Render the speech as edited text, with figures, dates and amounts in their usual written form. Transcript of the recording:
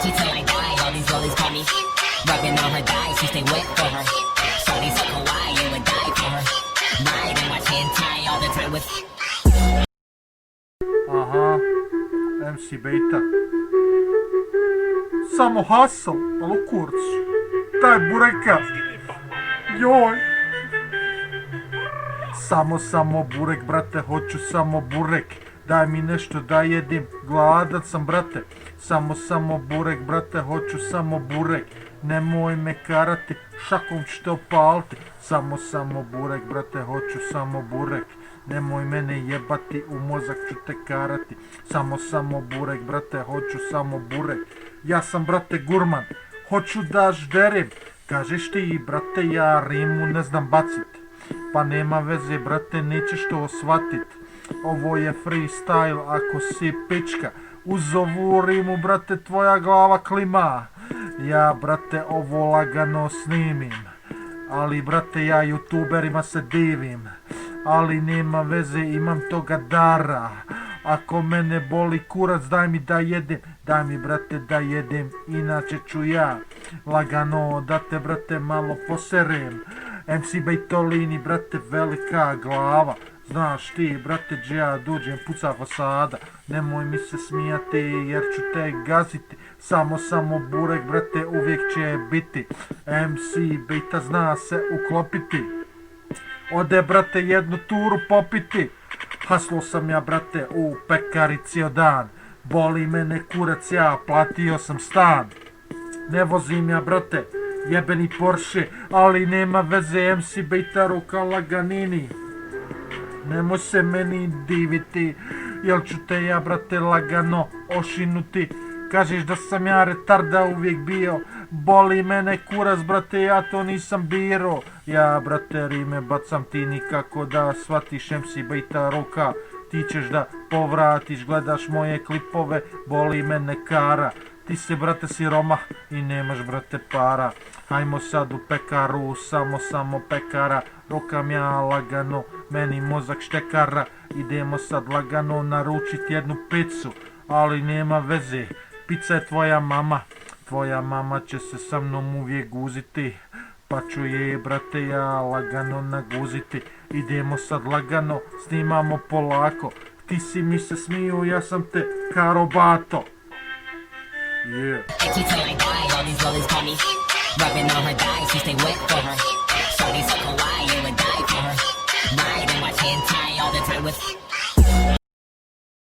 Sexy till I die, all these girlies call me. Rubbing on her thighs, she stay wet for her. Shorty so kawaii, you would die for her. Ride and watch hentai all the time with. Aha, MC Beta. Samo hasal, alo kurc. Daj bureka. Joj. Samo burek, brate, hoću samo burek. Daj mi nešto da jedim, gladan sam, brate. Samo burek, brate, hoću samo burek. Nemoj me karati, šakom ću te opaliti. Samo burek, brate, hoću samo burek. Nemoj mene jebati, u mozak ću te karati. Samo burek, brate, hoću samo burek. Ja sam, brate, gurman, hoću da žderim. Kažeš ti, brate, ja rimu ne znam bacit. Pa nema veze, brate, nećeš to shvatit. Ovo je freestyle ako si pička. Uz ovu rimu, brate, tvoja glava klima. Ja, brate, ovo lagano snimim. Ali, brate, ja youtuberima se divim. Ali nema veze, imam toga dara. Ako mene boli kurac, daj mi da jedem. Daj mi, brate, da jedem, inače ću ja lagano da te, brate, malo poserem. MC Bejtolini, brate, velika glava. Znaš ti, brate, gdje ja dođem, puca fasada. Nemoj mi se smijati jer ću te gaziti. Samo burek, brate, uvijek će biti. MC Bejta zna se uklopiti. Ode, brate, jednu turu popiti. Haslo sam ja, brate, u pekari cijel dan. Boli mene kurac, ja platio sam stan. Ne vozim ja, brate, jebeni Porsche, ali nema veze, MC Bejta ruka laganini. Nemoj se meni diviti, jel ću te ja, brate, lagano ošinuti. Kažeš da sam ja retarda uvijek bio, boli mene kurac, brate, ja to nisam biro. Ja, brate, rime bacam, ti nikako da shvatiš, MC Bejta ruka. Ti ćeš da povratiš, gledaš moje klipove, boli mene kara. Ti se, brate, siromah i nemaš, brate, para. Hajmo sad u pekaru, samo pekara. Rokam ja lagano, meni mozak štekara. Idemo sad lagano naručit jednu picu, ali nema veze, pizza je tvoja mama. Tvoja mama će se sa mnom uvijek guziti, pa ću je, brate, ja lagano naguziti. Idemo sad lagano, snimamo polako. Ti si mi se smiju, ja sam te karobato. Yeah. Sexy till I die, all these girlies call me. Rubbing on her thighs, she stay wet for her. Shorty so kawaii, you would die for her. Ride and watch hentai all the time with.